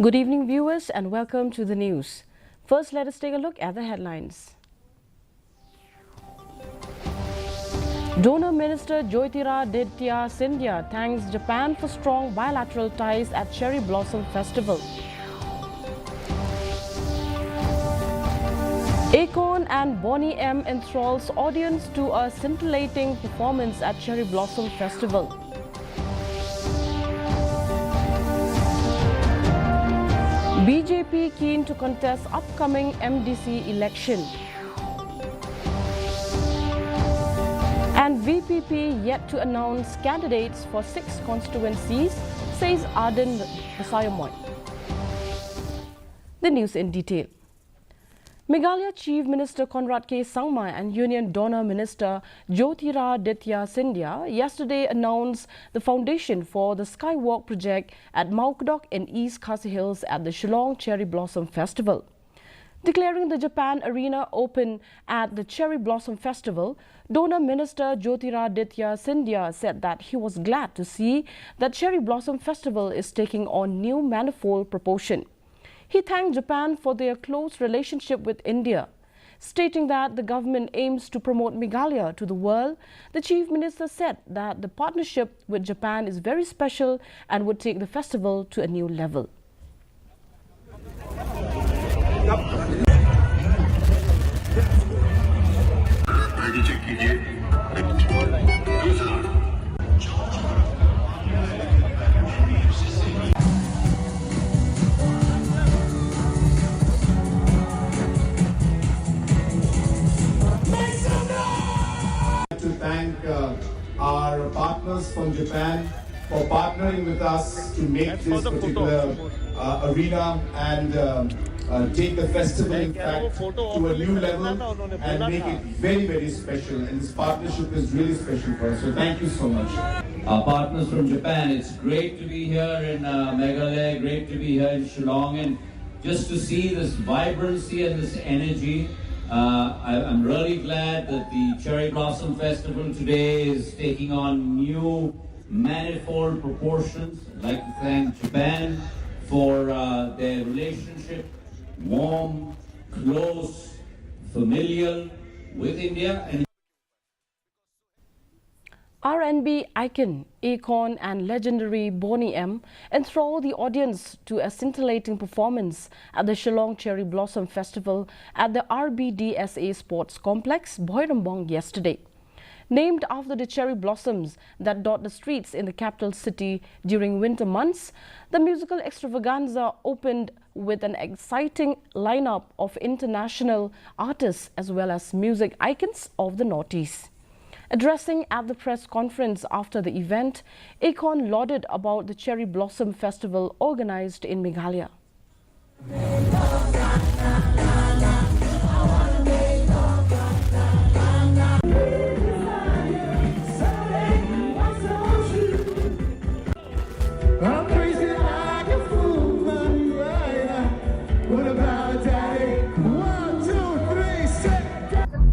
Good evening, viewers, and welcome to the news. First, let us take a look at the headlines. Donor Minister Jyotiraditya Scindia thanks Japan for strong bilateral ties at Cherry Blossom Festival. Akon and Bonnie M enthralls audience to a scintillating performance at Cherry Blossom Festival. BJP keen to contest upcoming MDC election. And VPP yet to announce candidates for 6 constituencies, says Arden Basayamoy. The news in detail. Meghalaya Chief Minister Conrad K. Sangma and Union Donor Minister Jyotiraditya Scindia yesterday announced the foundation for the Skywalk project at Maukdok in East Khasi Hills at the Shillong Cherry Blossom Festival. Declaring the Japan Arena open at the Cherry Blossom Festival, Donor Minister Jyotiraditya Scindia said that he was glad to see that Cherry Blossom Festival is taking on new manifold proportion. He thanked Japan for their close relationship with India. Stating that the government aims to promote Meghalaya to the world, the Chief Minister said that the partnership with Japan is very special and would take the festival to a new level. To thank our partners from Japan for partnering with us to make this particular arena and take the festival in fact to a new level and make it very, very special. And this partnership is really special for us. So thank you so much. Our partners from Japan, it's great to be here in Meghalaya, great to be here in Shillong, and just to see this vibrancy and this energy. I'm really glad that the Cherry Blossom Festival today is taking on new manifold proportions. I'd like to thank Japan for their relationship, warm, close, familial with India. And R&B icon Akon and legendary Bonnie M enthralled the audience to a scintillating performance at the Shillong Cherry Blossom Festival at the RBDSA Sports Complex, Boirambong yesterday. Named after the cherry blossoms that dot the streets in the capital city during winter months, the musical extravaganza opened with an exciting lineup of international artists as well as music icons of the Northeast. Addressing at the press conference after the event, Akon lauded about the Cherry Blossom Festival organized in Meghalaya.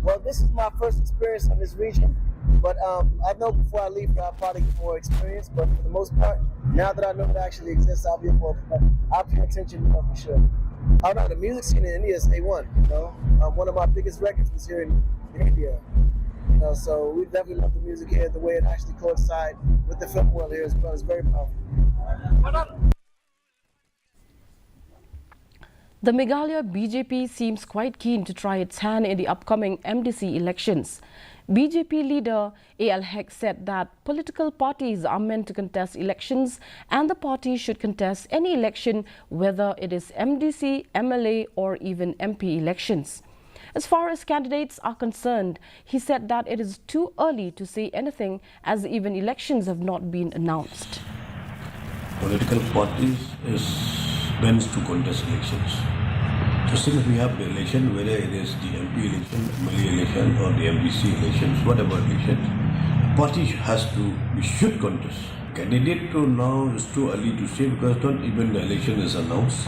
Well, this is my first experience in this region, but I know before I leave, I'll probably get more experience. But for the most part, now that I know it actually exists, I'll pay attention more for sure. I know the music scene in India is A1. You know, one of my biggest records was here in India. You know, so we definitely love the music here. The way it actually coincides with the film world here as well is very powerful. The Meghalaya BJP seems quite keen to try its hand in the upcoming MDC elections. BJP leader A.L. Hek said that political parties are meant to contest elections and the party should contest any election, whether it is MDC, MLA or even MP elections. As far as candidates are concerned, he said that it is too early to say anything as even elections have not been announced. Political parties is meant to contest elections. So since we have the election, whether it is the MP election, MLA election or the MDC elections, whatever elections, party should contest. Candidate to now is too early to say because not even the election is announced.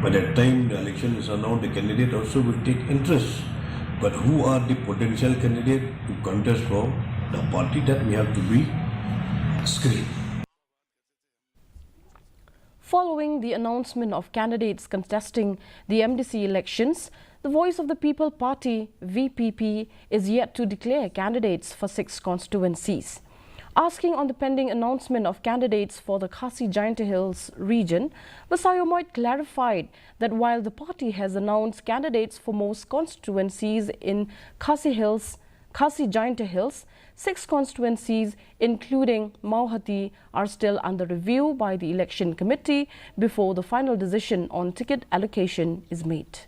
By the time the election is announced, the candidate also will take interest. But who are the potential candidates to contest for the party, that we have to be screened. Following the announcement of candidates contesting the MDC elections, the Voice of the People Party, VPP, is yet to declare candidates for 6 constituencies. Asking on the pending announcement of candidates for the Khasi Giant Hills region, Basayomoit clarified that while the party has announced candidates for most constituencies in Khasi Giant Hills, 6 constituencies, including Mauhati, are still under review by the election committee before the final decision on ticket allocation is made.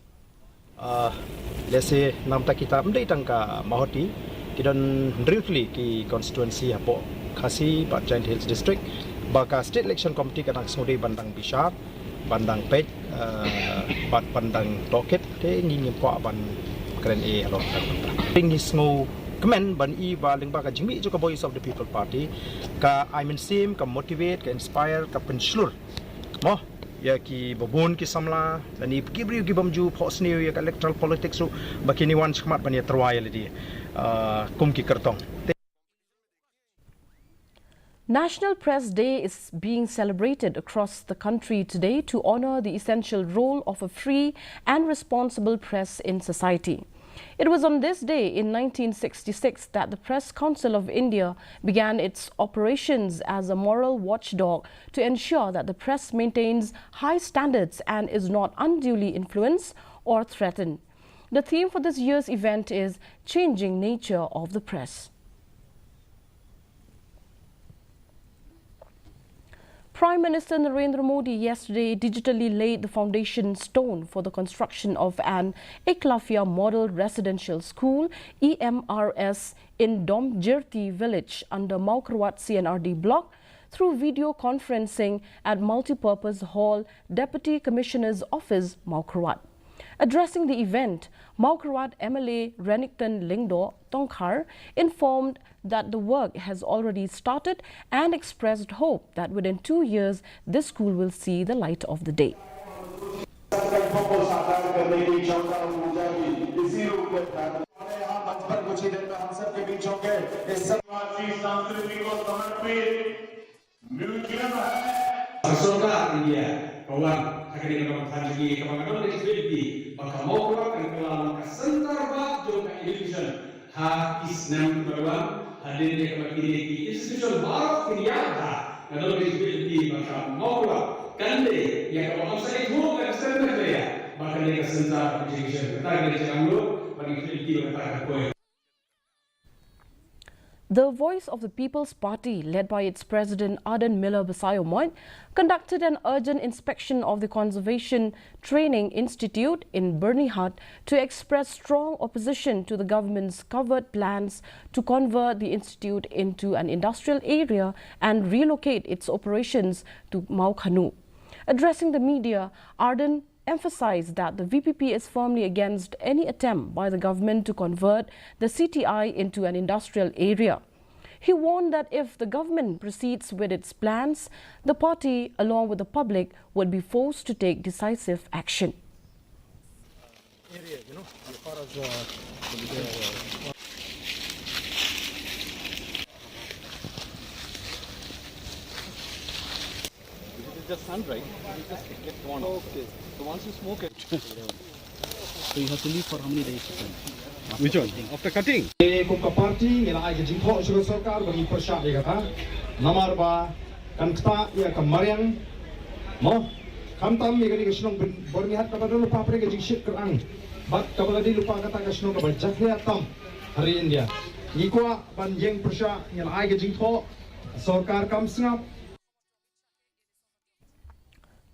Let's say namta kita mendai tangka Mauhati kidan briefly ki constituency hapo Khasi Pak Giant Hills district baka state election committee kanang sngudi bandang Bishar bandang Pej bandang Toket te ngi po ban kren e alor ngi sngo comment ban I ba ling ba ka jingmi jo ka Voice of the People Party ka I mean sim ka motivate ka inspire ka penslur mo ya ki babun ki samla dan I gibri ki bamju posni ya ka electoral politics ru bakini wan skmat ban ya terwaya di kum ki kertong. National Press Day is being celebrated across the country today to honor the essential role of a free and responsible press in society. It was on this day in 1966 that the Press Council of India began its operations as a moral watchdog to ensure that the press maintains high standards and is not unduly influenced or threatened. The theme for this year's event is Changing Nature of the Press. Prime Minister Narendra Modi yesterday digitally laid the foundation stone for the construction of an Eklavya Model Residential School EMRS in Domjirti village under Maukarwat CNRD block through video conferencing at Multipurpose Hall, Deputy Commissioner's Office, Maukarwat. Addressing the event, Maukarwat MLA Renington Lingdo Tongkhar informed that the work has already started and expressed hope that within 2 years, this school will see the light of the day. kawan akhirnya kawan lagi kawan disability maka mau keluar kawan center bab jo education ha isnam kawan hadir dia kawan ini institution baru kriya kalau disability maka mau keluar kande ya kawan saya guru kan center dia maka dia center education kita dia jangan bagi disability kata kau. The Voice of the People's Party, led by its president Adan Miller Basayomoit, conducted an urgent inspection of the Conservation Training Institute in Bernihat to express strong opposition to the government's covered plans to convert the institute into an industrial area and relocate its operations to Maukhanu. Addressing the media, Adan emphasized that the VPP is firmly against any attempt by the government to convert the CTI into an industrial area. He warned that if the government proceeds with its plans, the party, along with the public, would be forced to take decisive action. Just sun, right? You just get one. Okay. So once you smoke it, so you have to leave for how many days? Which one? After cutting? Kuka party yang ay jingko sudah sarkar bagi persyak dia kata namar ba kanta ya kamarian mo kamtam ya gani kesenong bernihat kepada lupa apa yang jingshit kerang bat kepada di lupa kata kesenong kepada jaklia tam hari India ikwa banjeng persyak yang ay jingko sarkar kam sengap.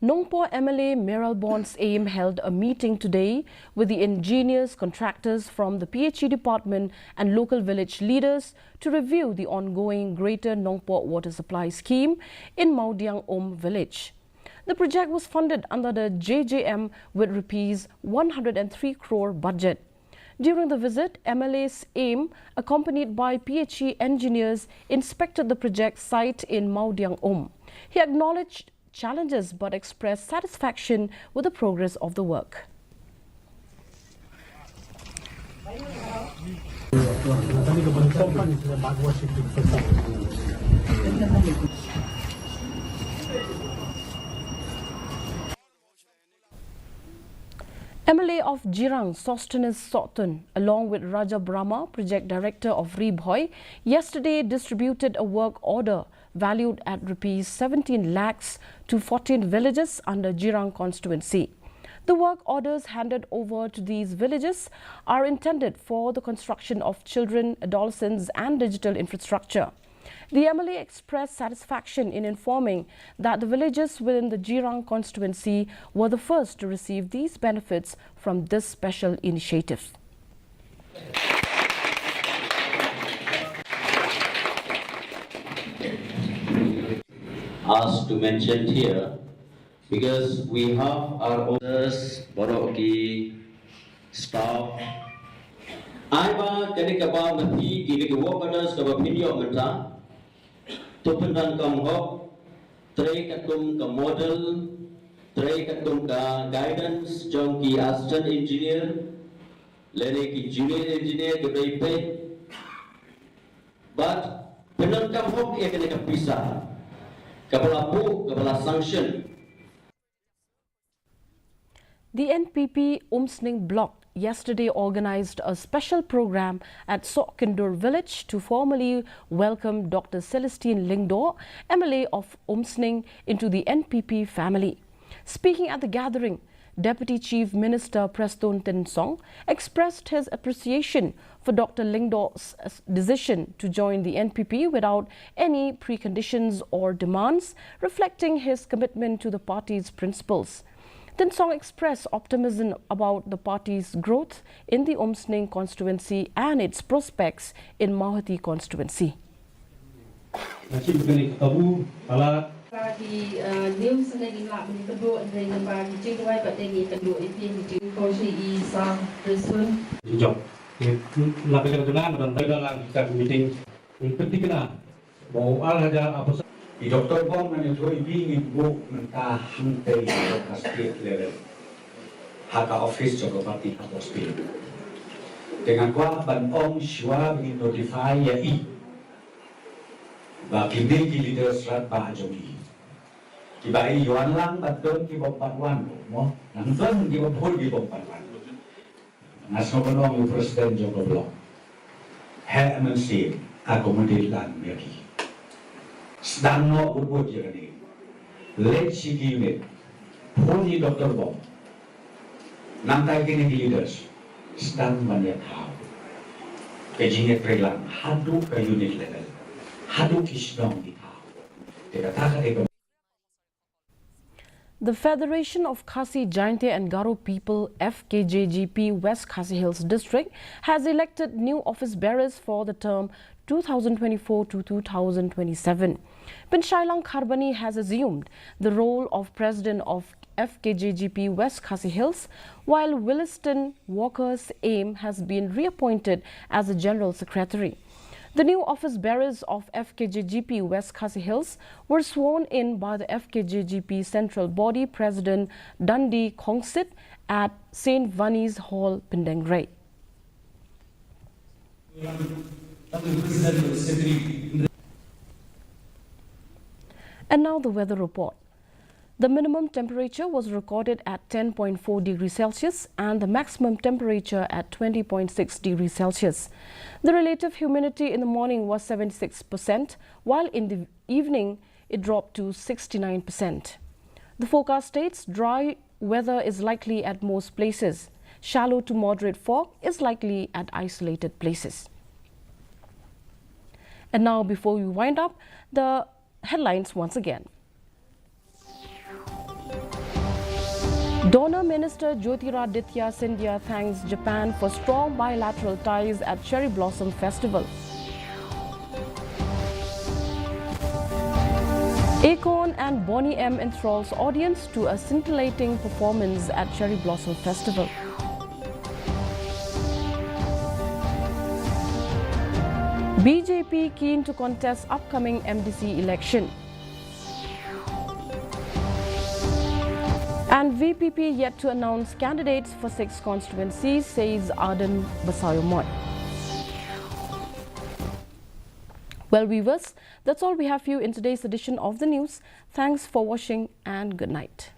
Nongpo MLA Meral Bond's aim held a meeting today with the engineers, contractors from the PHE department and local village leaders to review the ongoing Greater Nongpo Water Supply Scheme in Maudiang Om village. The project was funded under the JJM with Rs 103 crore budget. During the visit, MLA's aim, accompanied by PHE engineers, inspected the project site in Maudiang Om. He acknowledged challenges but expressed satisfaction with the progress of the work. MLA of Jirang, Sostenes Sotun, along with Raja Brahma, Project Director of Ribhoi, yesterday distributed a work order valued at Rs 17 lakhs to 14 villages under Jirang constituency. The work orders handed over to these villages are intended for the construction of children, adolescents and digital infrastructure. The MLA expressed satisfaction in informing that the villages within the Jirang constituency were the first to receive these benefits from this special initiative. Asked to mention here because we have our owners, Boroki, staff. Aiba kenikaba mati kini workers kaba video mata. Tupundan kamhok, tray katum ka model, tray katum ka guidance, jom ki assistant engineer, lene ki junior engineer ke baipe. But penang kamhok ia kena kapisah, kapala bu, kapala sanction. The NPP Umsning block yesterday organized a special program at Sokindur village to formally welcome Dr. Celestine Lingdor, MLA of Umsning, into the NPP family. Speaking at the gathering, Deputy Chief Minister Preston Tensong expressed his appreciation for Dr. Lingdor's decision to join the NPP without any preconditions or demands, reflecting his commitment to the party's principles. Tensong expressed optimism about the party's growth in the Umsning constituency and its prospects in Mahoti constituency. I Dr. Bom na ito ibingin mo mentah hintay sa state level. Haka office sa party hospital. Dengan kuah banong siwa begin notify ya i. Ba kini ki leaders rat ba jogi. Kiba i yuan lang baton ki bom patwan mo. Nang fun ki bom hol ki bom patwan. National Banong President Joko Blok. He MNC akomodir lan merki. Sedang no ubud jernih, late city unit, puni Dr. Bom, nantai kini leaders, sedang banyak hal. Kejingat prelang, hadu ke unit level, hadu kisdong di hal. Dikatakan The Federation of Khasi, Jainte and Garo People, FKJGP West Khasi Hills District, has elected new office bearers for the term 2024 to 2027. Pinshailang Kharbani has assumed the role of president of FKJGP West Khasi Hills, while Williston Walker's aim has been reappointed as the general secretary. The new office bearers of FKJGP West Khasi Hills were sworn in by the FKJGP Central Body President Dundee Kongsit at St. Vani's Hall, Pindengrai. And now the weather report. The minimum temperature was recorded at 10.4 degrees Celsius and the maximum temperature at 20.6 degrees Celsius. The relative humidity in the morning was 76%, while in the evening it dropped to 69%. The forecast states dry weather is likely at most places. Shallow to moderate fog is likely at isolated places. And now, before we wind up, the headlines once again. Donor Minister Jyotiraditya Scindia thanks Japan for strong bilateral ties at Cherry Blossom Festival. Akon and Bonnie M enthralls audience to a scintillating performance at Cherry Blossom Festival. BJP keen to contest upcoming MDC election. And VPP yet to announce candidates for 6 constituencies, says Arden Basayomoy. Well, viewers, that's all we have for you in today's edition of the news. Thanks for watching and good night.